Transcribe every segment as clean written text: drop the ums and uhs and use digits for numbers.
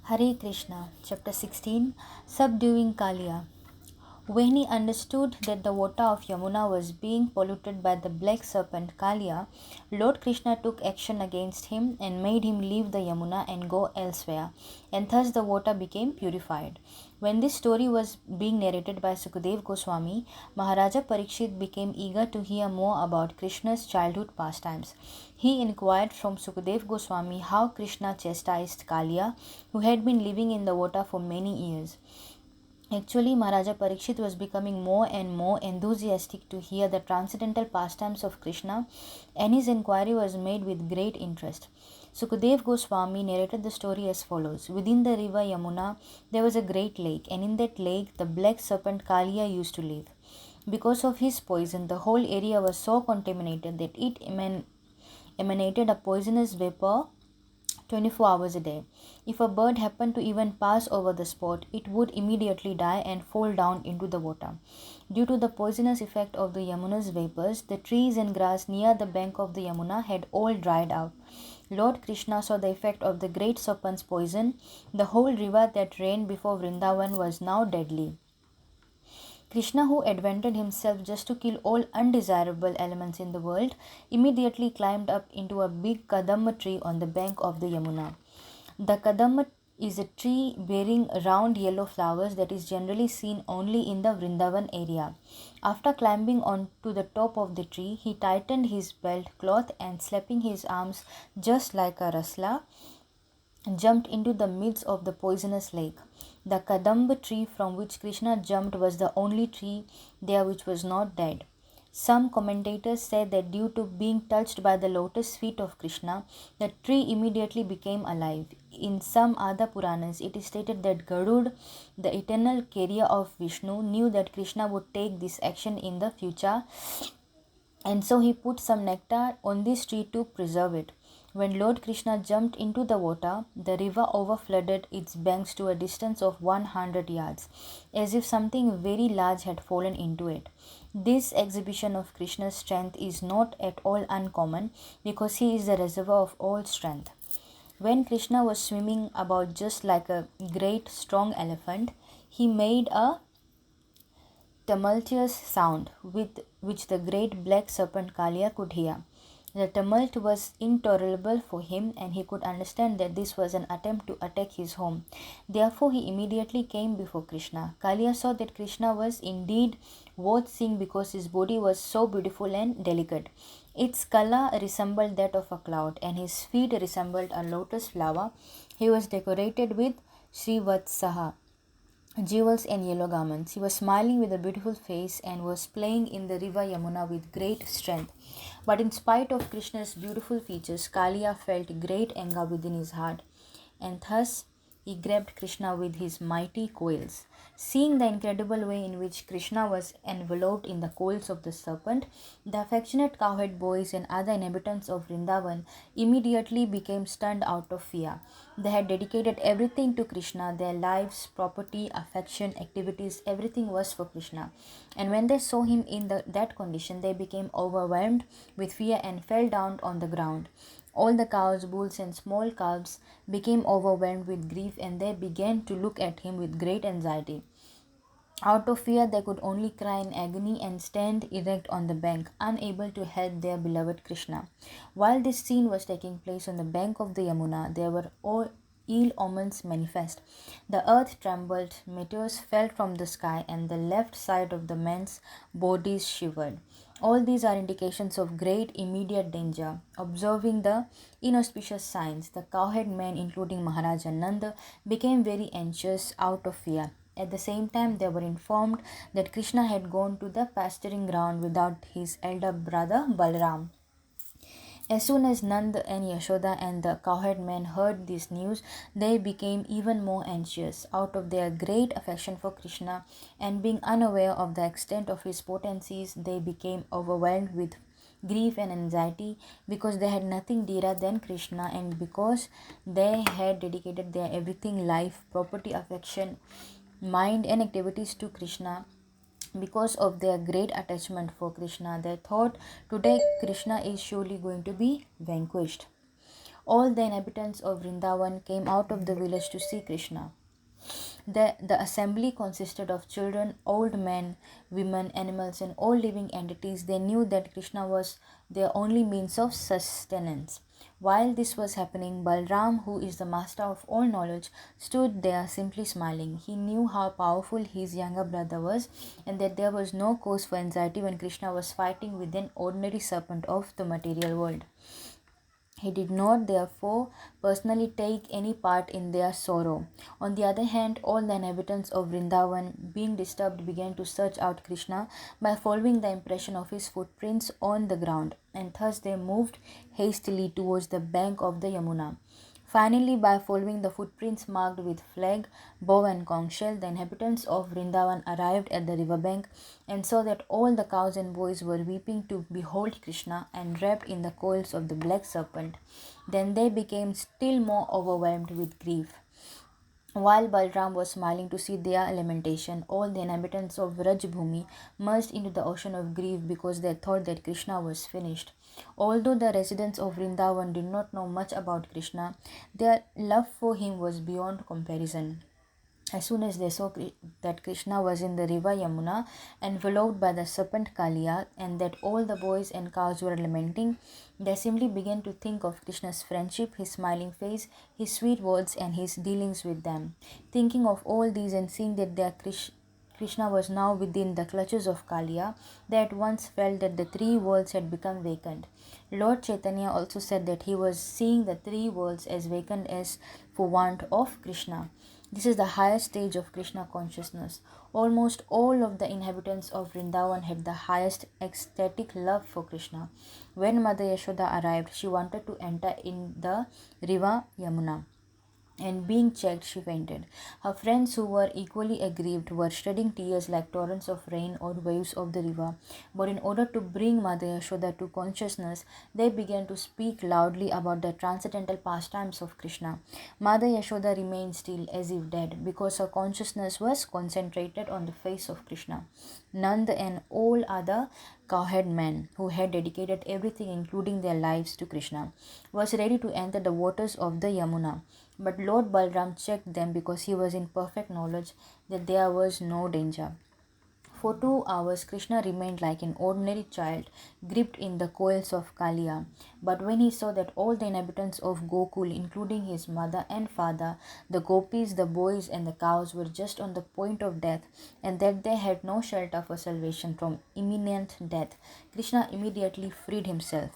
Hare Krishna, Chapter 16 Subduing Kaliya. When he understood that the water of Yamuna was being polluted by the black serpent Kaliya, Lord Krishna took action against him and made him leave the Yamuna and go elsewhere, and thus the water became purified. When this story was being narrated by Sukadev Goswami, Maharaja Parikshit became eager to hear more about Krishna's childhood pastimes. He inquired from Sukadev Goswami how Krishna chastised Kaliya, who had been living in the water for many years. Actually, Maharaja Parikshit was becoming more and more enthusiastic to hear the transcendental pastimes of Krishna, and his inquiry was made with great interest. Sukadev Goswami narrated the story as follows. Within the river Yamuna, there was a great lake, and in that lake, the black serpent Kaliya used to live. Because of his poison, the whole area was so contaminated that it emanated a poisonous vapor 24 hours a day. If a bird happened to even pass over the spot, it would immediately die and fall down into the water. Due to the poisonous effect of the Yamuna's vapors, the trees and grass near the bank of the Yamuna had all dried up. Lord Krishna saw the effect of the great serpent's poison. The whole river that ran before Vrindavan was now deadly. Krishna, who adventured himself just to kill all undesirable elements in the world, immediately climbed up into a big kadamba tree on the bank of the Yamuna. The kadamba is a tree bearing round yellow flowers that is generally seen only in the Vrindavan area. After climbing on to the top of the tree, he tightened his belt cloth and slapping his arms just like a wrestler, jumped into the midst of the poisonous lake. The kadamba tree from which Krishna jumped was the only tree there which was not dead. Some commentators say that due to being touched by the lotus feet of Krishna, the tree immediately became alive. In some other Puranas, it is stated that Garud, the eternal carrier of Vishnu, knew that Krishna would take this action in the future, and so he put some nectar on this tree to preserve it. When Lord Krishna jumped into the water, the river overflooded its banks to a distance of 100 yards, as if something very large had fallen into it. This exhibition of Krishna's strength is not at all uncommon because he is the reservoir of all strength. When Krishna was swimming about just like a great strong elephant, he made a tumultuous sound with which the great black serpent Kaliya could hear. The tumult was intolerable for him, and he could understand that this was an attempt to attack his home. Therefore, he immediately came before Krishna. Kaliya saw that Krishna was indeed worth seeing because his body was so beautiful and delicate. Its color resembled that of a cloud, and his feet resembled a lotus flower. He was decorated with Srivatsaha, jewels and yellow garments. He was smiling with a beautiful face and was playing in the river Yamuna with great strength. But in spite of Krishna's beautiful features, Kaliya felt great anger within his heart, and thus he grabbed Krishna with his mighty coils. Seeing the incredible way in which Krishna was enveloped in the coils of the serpent, the affectionate cowherd boys and other inhabitants of Vrindavan immediately became stunned out of fear. They had dedicated everything to Krishna, their lives, property, affection, activities, everything was for Krishna. And when they saw him in that condition, they became overwhelmed with fear and fell down on the ground. All the cows, bulls, and small calves became overwhelmed with grief, and they began to look at him with great anxiety. Out of fear, they could only cry in agony and stand erect on the bank, unable to help their beloved Krishna. While this scene was taking place on the bank of the Yamuna, there were all ill omens manifest. The earth trembled, meteors fell from the sky, and the left side of the men's bodies shivered. All these are indications of great immediate danger. Observing the inauspicious signs, the cowherd men, including Maharaja Nanda, became very anxious out of fear. At the same time, they were informed that Krishna had gone to the pasturing ground without his elder brother Balram. As soon as Nand and Yashoda and the cowherd men heard this news, they became even more anxious. Out of their great affection for Krishna and being unaware of the extent of his potencies, they became overwhelmed with grief and anxiety because they had nothing dearer than Krishna, and because they had dedicated their everything, life, property, affection, mind, and activities to Krishna. Because of their great attachment for Krishna, they thought, today Krishna is surely going to be vanquished. All the inhabitants of Vrindavan came out of the village to see Krishna. The assembly consisted of children, old men, women, animals, and all living entities. They knew that Krishna was their only means of sustenance. While this was happening, Balram, who is the master of all knowledge, stood there simply smiling. He knew how powerful his younger brother was, and that there was no cause for anxiety when Krishna was fighting with an ordinary serpent of the material world. He did not, therefore, personally take any part in their sorrow. On the other hand, all the inhabitants of Vrindavan, being disturbed, began to search out Krishna by following the impression of his footprints on the ground, and thus they moved hastily towards the bank of the Yamuna. Finally, by following the footprints marked with flag, bow, and conch shell, the inhabitants of Vrindavan arrived at the river bank and saw that all the cows and boys were weeping to behold Krishna and wrapped in the coils of the black serpent. Then they became still more overwhelmed with grief. While Balram was smiling to see their lamentation, all the inhabitants of Vrajbhumi merged into the ocean of grief because they thought that Krishna was finished. Although the residents of Vrindavan did not know much about Krishna, their love for him was beyond comparison. As soon as they saw that Krishna was in the river Yamuna, enveloped by the serpent Kaliya, and that all the boys and cows were lamenting, they simply began to think of Krishna's friendship, his smiling face, his sweet words, and his dealings with them. Thinking of all these and seeing that their Krishna was now within the clutches of Kaliya, they at once felt that the three worlds had become vacant. Lord Chaitanya also said that he was seeing the three worlds as vacant as for want of Krishna. This is the highest stage of Krishna consciousness. Almost all of the inhabitants of Vrindavan had the highest ecstatic love for Krishna. When Mother Yashoda arrived, she wanted to enter in the river Yamuna, and being checked, she fainted. Her friends, who were equally aggrieved, were shedding tears like torrents of rain or waves of the river. But in order to bring Mother Yashoda to consciousness, they began to speak loudly about the transcendental pastimes of Krishna. Mother Yashoda remained still as if dead, because her consciousness was concentrated on the face of Krishna. Nanda and all other cowherd men who had dedicated everything, including their lives, to Krishna, was ready to enter the waters of the Yamuna. But Lord Balram checked them because he was in perfect knowledge that there was no danger. For 2 hours, Krishna remained like an ordinary child, gripped in the coils of Kaliya. But when he saw that all the inhabitants of Gokul, including his mother and father, the gopis, the boys, and the cows, were just on the point of death, and that they had no shelter for salvation from imminent death, Krishna immediately freed himself.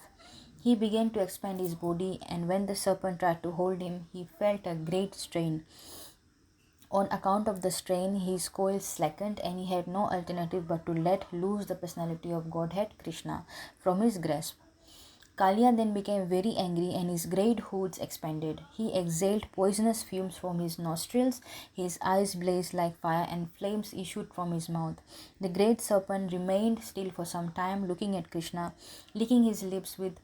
He began to expand his body, and when the serpent tried to hold him, he felt a great strain. On account of the strain, his coils slackened, and he had no alternative but to let loose the personality of Godhead Krishna from his grasp. Kaliya then became very angry, and his great hoods expanded. He exhaled poisonous fumes from his nostrils, his eyes blazed like fire, and flames issued from his mouth. The great serpent remained still for some time, looking at Krishna, licking his lips with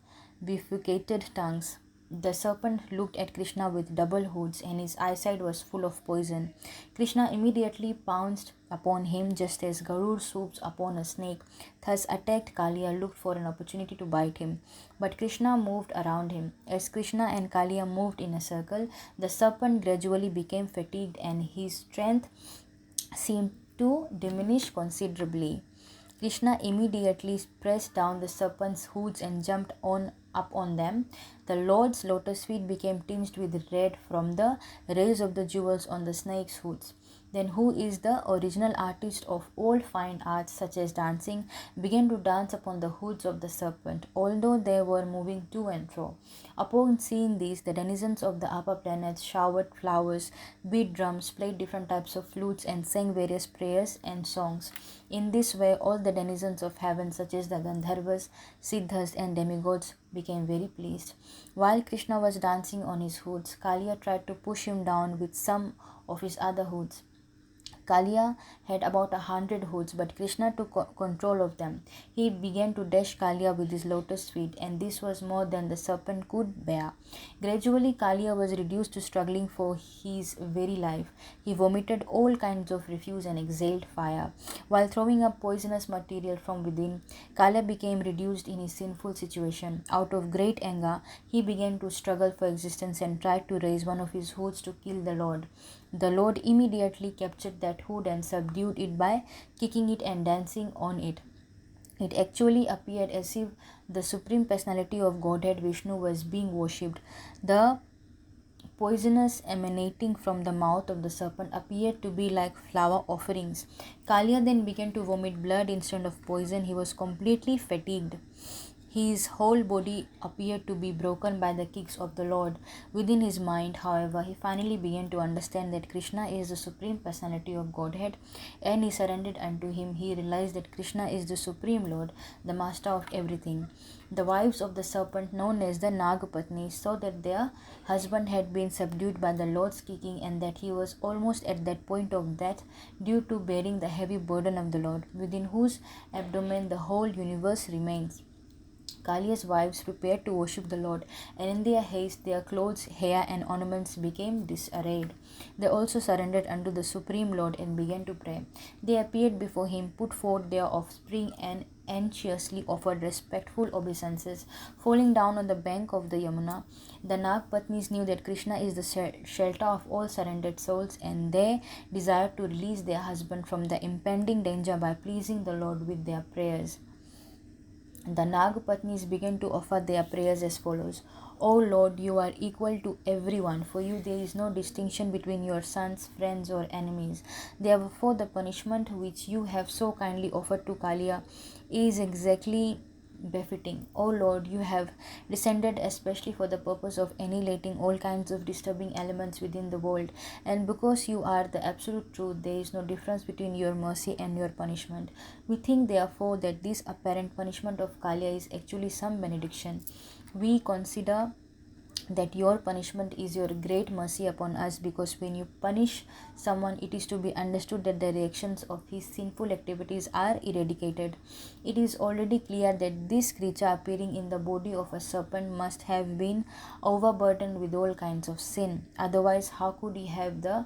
bifurcated tongues. The serpent looked at Krishna with double hoods, and his eyesight was full of poison. Krishna immediately pounced upon him just as Garud swoops upon a snake. Thus attacked, Kaliya looked for an opportunity to bite him. But Krishna moved around him. As Krishna and Kaliya moved in a circle, the serpent gradually became fatigued, and his strength seemed to diminish considerably. Krishna immediately pressed down the serpent's hoods and jumped up on them. The Lord's lotus feet became tinged with red from the rays of the jewels on the snake's hoods. Then who is the original artist of all fine arts such as dancing, began to dance upon the hoods of the serpent, although they were moving to and fro. Upon seeing these, the denizens of the upper planets showered flowers, beat drums, played different types of flutes, and sang various prayers and songs. In this way, all the denizens of heaven, such as the Gandharvas, Siddhas, and demigods, became very pleased. While Krishna was dancing on his hoods, Kaliya tried to push him down with some of his other hoods. Kaliya had about 100 hoods, but Krishna took control of them. He began to dash Kaliya with his lotus feet, and this was more than the serpent could bear. Gradually, Kaliya was reduced to struggling for his very life. He vomited all kinds of refuse and exhaled fire. While throwing up poisonous material from within, Kaliya became reduced in his sinful situation. Out of great anger, he began to struggle for existence and tried to raise one of his hoods to kill the Lord. The Lord immediately captured that hood and subdued it by kicking it and dancing on it. It actually appeared as if the Supreme Personality of Godhead Vishnu was being worshipped. The poisonous emanating from the mouth of the serpent appeared to be like flower offerings. Kaliya then began to vomit blood instead of poison. He was completely fatigued. His whole body appeared to be broken by the kicks of the Lord. Within his mind, however, he finally began to understand that Krishna is the Supreme Personality of Godhead, and he surrendered unto him. He realized that Krishna is the Supreme Lord, the Master of everything. The wives of the serpent, known as the Nagapatnis, saw that their husband had been subdued by the Lord's kicking and that he was almost at that point of death due to bearing the heavy burden of the Lord, within whose abdomen the whole universe remains. Kaliya's wives prepared to worship the Lord, and in their haste their clothes, hair, and ornaments became disarrayed. They also surrendered unto the Supreme Lord and began to pray. They appeared before him, put forth their offspring, and anxiously offered respectful obeisances. Falling down on the bank of the Yamuna, the Nagpatnis knew that Krishna is the shelter of all surrendered souls, and they desired to release their husband from the impending danger by pleasing the Lord with their prayers. The Nagapatnis began to offer their prayers as follows. O Lord, you are equal to everyone. For you there is no distinction between your sons, friends, or enemies. Therefore, the punishment which you have so kindly offered to Kaliya is exactly befitting. O Lord, you have descended especially for the purpose of annihilating all kinds of disturbing elements within the world, and because you are the absolute truth, there is no difference between your mercy and your punishment. We think therefore that this apparent punishment of Kaliya is actually some benediction. We consider that your punishment is your great mercy upon us, because when you punish someone, it is to be understood that the reactions of his sinful activities are eradicated. It is already clear that this creature appearing in the body of a serpent must have been overburdened with all kinds of sin. Otherwise, how could he have the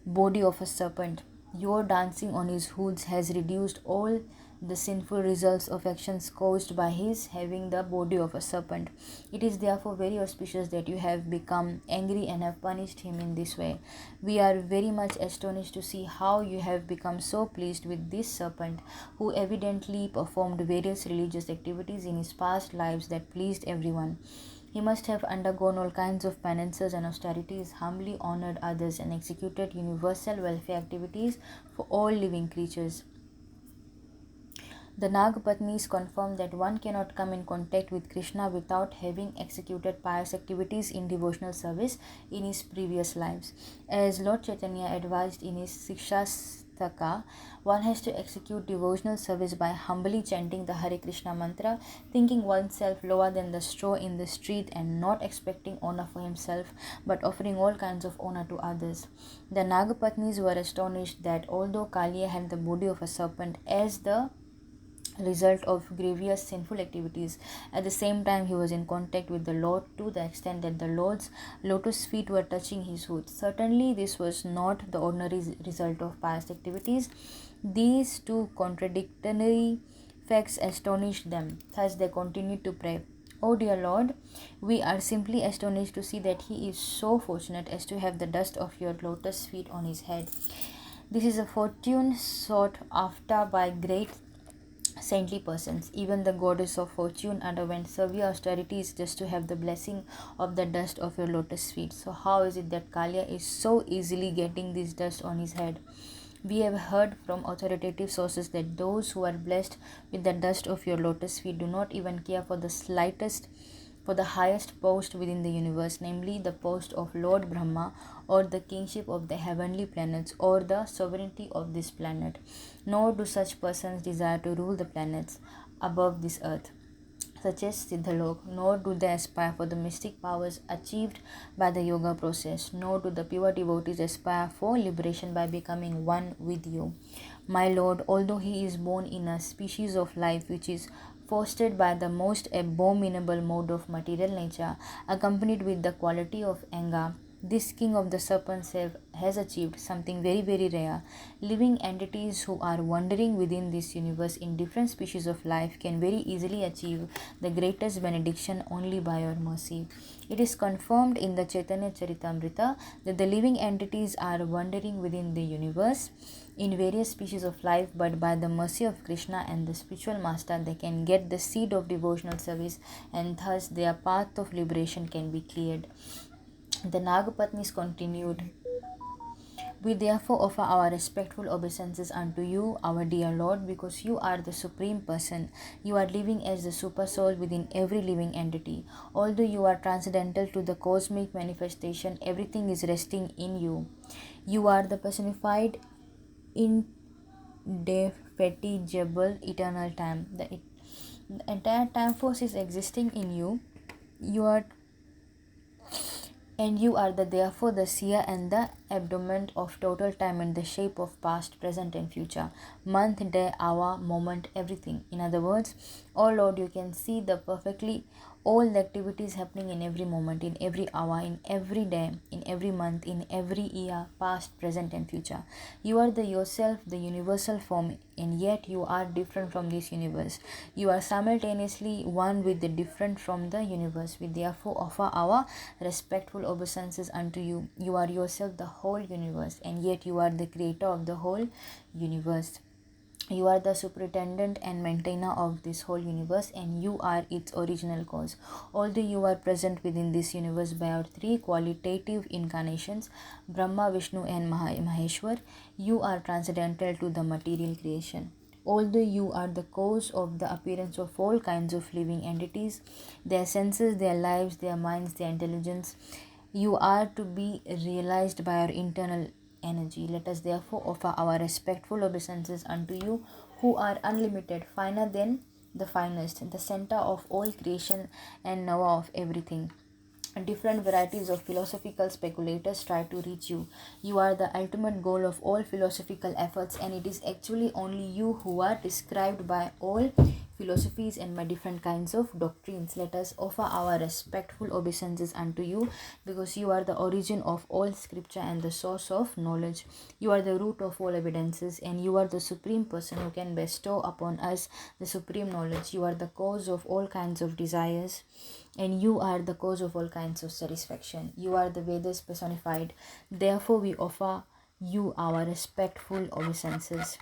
body of a serpent? Your dancing on his hoods has reduced all the sinful results of actions caused by his having the body of a serpent. It is therefore very auspicious that you have become angry and have punished him in this way. We are very much astonished to see how you have become so pleased with this serpent, who evidently performed various religious activities in his past lives that pleased everyone. He must have undergone all kinds of penances and austerities, humbly honored others, and executed universal welfare activities for all living creatures. The Nagapatnis confirm that one cannot come in contact with Krishna without having executed pious activities in devotional service in his previous lives. As Lord Chaitanya advised in his Sikshastaka, one has to execute devotional service by humbly chanting the Hare Krishna mantra, thinking oneself lower than the straw in the street, and not expecting honor for himself, but offering all kinds of honor to others. The Nagapatnis were astonished that although Kaliya had the body of a serpent as the result of grievous sinful activities, at the same time he was in contact with the Lord to the extent that the Lord's lotus feet were touching his hood. Certainly this was not the ordinary result of pious activities. These two contradictory facts astonished them. Thus they continued to pray, "O dear Lord, we are simply astonished to see that he is so fortunate as to have the dust of your lotus feet on his head. This is a fortune sought after by great saintly persons. Even the goddess of fortune underwent severe austerities just to have the blessing of the dust of your lotus feet. So how is it that Kaliya is so easily getting this dust on his head? We have heard from authoritative sources that those who are blessed with the dust of your lotus feet do not even care for the highest post within the universe, namely the post of Lord Brahma, or the kingship of the heavenly planets, or the sovereignty of this planet. Nor do such persons desire to rule the planets above this earth. such as Siddhalok, nor do they aspire for the mystic powers achieved by the yoga process, nor do the pure devotees aspire for liberation by becoming one with you. My Lord, although he is born in a species of life which is fostered by the most abominable mode of material nature, accompanied with the quality of anger, this king of the serpents has achieved something very, very rare. Living entities who are wandering within this universe in different species of life can very easily achieve the greatest benediction only by your mercy. It is confirmed in the Chaitanya Charitamrita that the living entities are wandering within the universe in various species of life, but by the mercy of Krishna and the spiritual master, they can get the seed of devotional service, and thus their path of liberation can be cleared. The Nagapatnis continued, we therefore offer our respectful obeisances unto you, our dear Lord, because you are the Supreme Person. You are living as the Super Soul within every living entity. Although you are transcendental to the cosmic manifestation, everything is resting in you. You are the personified, indefatigable, eternal time. The entire time force is existing in you. You are and you are therefore the seer and the abdomen of total time in the shape of past, present, and future, month, day, hour, moment, everything. In other words, oh Lord, you can see the perfectly all the activities happening in every moment, in every hour, in every day, in every month, in every year, past, present, and future. You are the yourself, the universal form, and yet you are different from this universe. You are simultaneously one with the different from the universe. We therefore offer our respectful obeisances unto you. You are yourself the whole universe, and yet you are the creator of the whole universe. You are the superintendent and maintainer of this whole universe, and you are its original cause. Although you are present within this universe by our three qualitative incarnations, Brahma, Vishnu, and Maheshwar, you are transcendental to the material creation. Although you are the cause of the appearance of all kinds of living entities, their senses, their lives, their minds, their intelligence, you are to be realized by our internal energy. Let us therefore offer our respectful obeisances unto you, who are unlimited, finer than the finest, the center of all creation and knower of everything. Different varieties of philosophical speculators try to reach you. You are the ultimate goal of all philosophical efforts, and it is actually only you who are described by all philosophies and by different kinds of doctrines. Let us offer our respectful obeisances unto you, because you are the origin of all scripture and the source of knowledge. You are the root of all evidences, and you are the supreme person who can bestow upon us the supreme knowledge. You are the cause of all kinds of desires, and you are the cause of all kinds of satisfaction. You are the Vedas personified. Therefore, we offer you our respectful obeisances.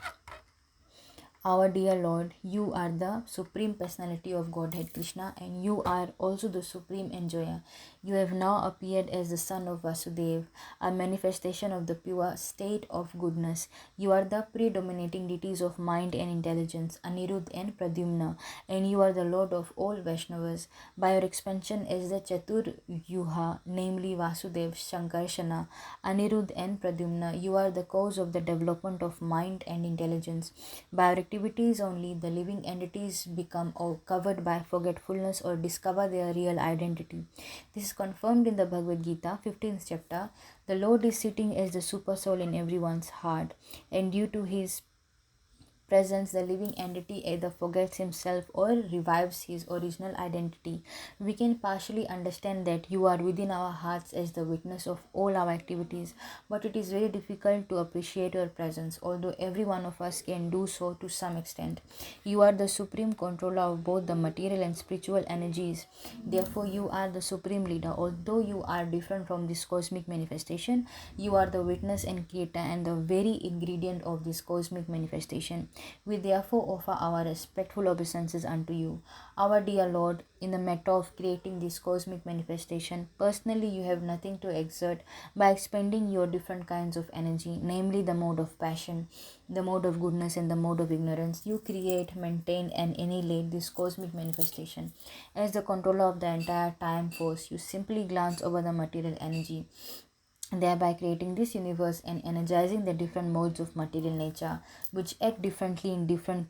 Our dear Lord, you are the Supreme Personality of Godhead Krishna, and you are also the Supreme Enjoyer. You have now appeared as the Son of Vasudeva, a manifestation of the pure state of goodness. You are the predominating deities of mind and intelligence, Anirudh and Pradyumna, and you are the Lord of all Vaishnavas. By your expansion as the Chatur Yuha, namely Vasudeva, Shankarshana, Anirudh and Pradyumna, you are the cause of the development of mind and intelligence. By your activities only, the living entities become covered by forgetfulness or discover their real identity. This is confirmed in the Bhagavad Gita, 15th chapter. The Lord is sitting as the super soul in everyone's heart, and due to his presence, the living entity either forgets himself or revives his original identity. We can partially understand that you are within our hearts as the witness of all our activities, but it is very difficult to appreciate your presence, although every one of us can do so to some extent. You are the supreme controller of both the material and spiritual energies. Therefore, you are the supreme leader. Although you are different from this cosmic manifestation, you are the witness and creator and the very ingredient of this cosmic manifestation. We therefore offer our respectful obeisances unto you. Our dear Lord, in the matter of creating this cosmic manifestation, personally you have nothing to exert by expending your different kinds of energy, namely the mode of passion, the mode of goodness, and the mode of ignorance. You create, maintain, and annihilate this cosmic manifestation. As the controller of the entire time force, you simply glance over the material energy, thereby creating this universe and energizing the different modes of material nature, which act differently in different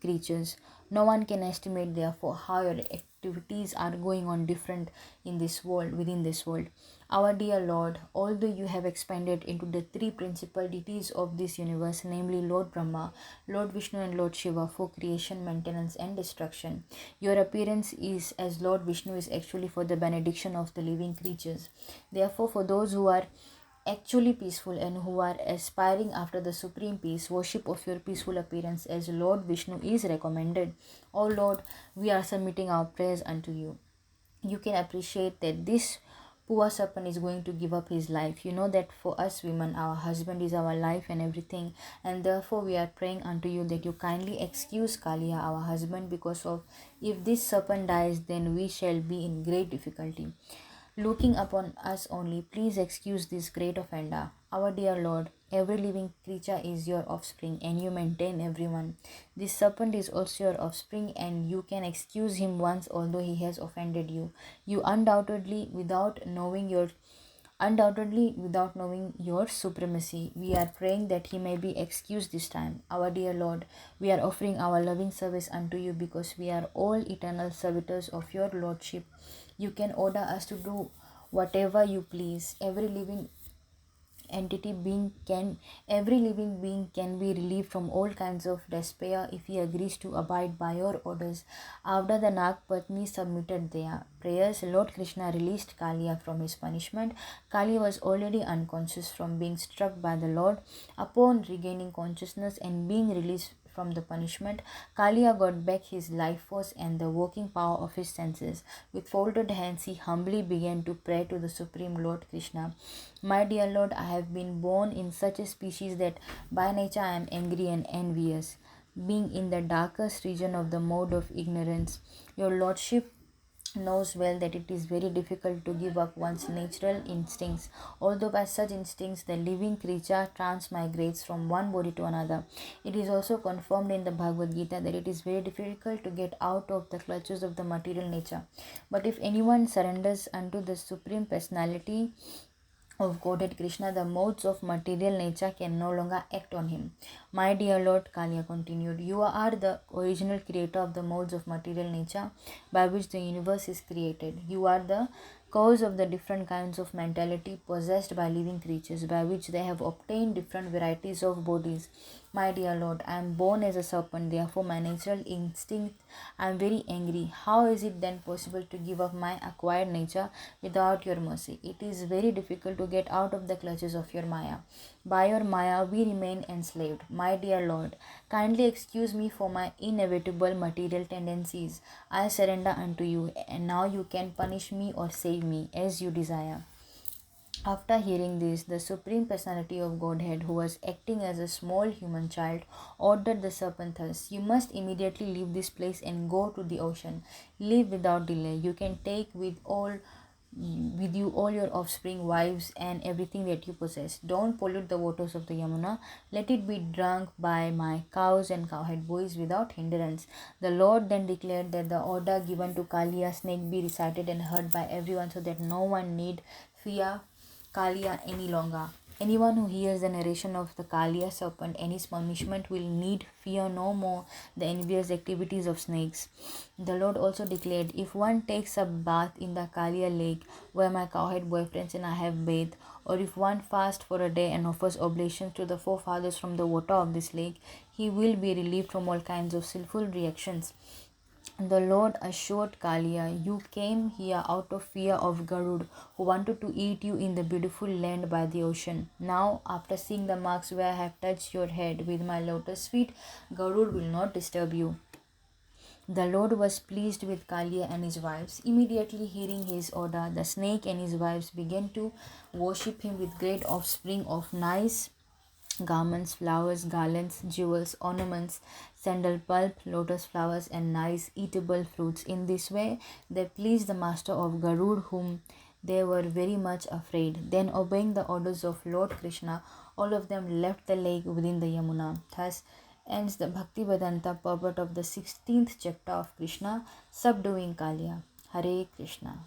creatures. No one can estimate, therefore, how your activities are going on different in this world, within this world. Our dear Lord, although you have expanded into the three principal deities of this universe, namely Lord Brahma, Lord Vishnu, and Lord Shiva, for creation, maintenance, and destruction, your appearance is as Lord Vishnu is actually for the benediction of the living creatures. Therefore, for those who are actually peaceful and who are aspiring after the supreme peace, worship of your peaceful appearance as Lord Vishnu is recommended. O Lord, we are submitting our prayers unto you. You can appreciate that this poor serpent is going to give up his life. You know that for us women, our husband is our life and everything, and therefore we are praying unto you that you kindly excuse Kaliya, our husband, because of if this serpent dies, then we shall be in great difficulty. Looking upon us only, please excuse this great offender. Our dear Lord, every living creature is your offspring, and you maintain everyone. This serpent is also your offspring, and you can excuse him once, although he has offended you. You undoubtedly without knowing your supremacy. We are praying that he may be excused this time. Our dear Lord, we are offering our loving service unto you because we are all eternal servitors of your Lordship. You can order us to do whatever you please. Every living being can be relieved from all kinds of despair if he agrees to abide by your orders. After the Nag Patni submitted their prayers, Lord Krishna released Kaliya from his punishment. Kaliya was already unconscious from being struck by the Lord. Upon regaining consciousness and being released from the punishment, Kaliya got back his life force and the working power of his senses. With folded hands, he humbly began to pray to the Supreme Lord Krishna. My dear Lord, I have been born in such a species that by nature I am angry and envious, being in the darkest region of the mode of ignorance. Your Lordship knows well that it is very difficult to give up one's natural instincts, although by such instincts the living creature transmigrates from one body to another. It is also confirmed in the Bhagavad Gita that it is very difficult to get out of the clutches of the material nature. But if anyone surrenders unto the Supreme Personality of Godhead Krishna, the modes of material nature can no longer act on him. My dear Lord, Kaliya continued, you are the original creator of the modes of material nature by which the universe is created. You are the cause of the different kinds of mentality possessed by living creatures, by which they have obtained different varieties of bodies. My dear Lord, I am born as a serpent, therefore my natural instinct, I am very angry. How is it then possible to give up my acquired nature without your mercy? It is very difficult to get out of the clutches of your Maya. By your Maya we remain enslaved. My dear Lord, kindly excuse me for my inevitable material tendencies. I surrender unto you, and now you can punish me or save me as you desire. After hearing this, the Supreme Personality of Godhead, who was acting as a small human child, ordered the serpent thus, you must immediately leave this place and go to the ocean. Leave without delay. You can take with you all your offspring, wives, and everything that you possess. Don't pollute the waters of the Yamuna. Let it be drunk by my cows and cowherd boys without hindrance. The Lord then declared that the order given to Kaliya snake be recited and heard by everyone so that no one need fear Kaliya any longer. Anyone who hears the narration of the Kaliya serpent and his punishment will need fear no more the envious activities of snakes. The Lord also declared, if one takes a bath in the Kaliya lake where my cowherd boyfriends and I have bathed, or if one fasts for a day and offers oblations to the forefathers from the water of this lake, he will be relieved from all kinds of sinful reactions. The Lord assured Kaliya, you came here out of fear of Garud, who wanted to eat you in the beautiful land by the ocean. Now, after seeing the marks where I have touched your head with my lotus feet, Garud will not disturb you. The Lord was pleased with Kaliya and his wives. Immediately hearing his order, the snake and his wives began to worship him with great offspring of nice garments, flowers, garlands, jewels, ornaments, sandal pulp, lotus flowers, and nice eatable fruits. In this way, they pleased the master of Garud, whom they were very much afraid. Then, obeying the orders of Lord Krishna, all of them left the lake within the Yamuna. Thus ends the Bhakti Vedanta purport of the 16th chapter of Krishna, Subduing Kaliya. Hare Krishna.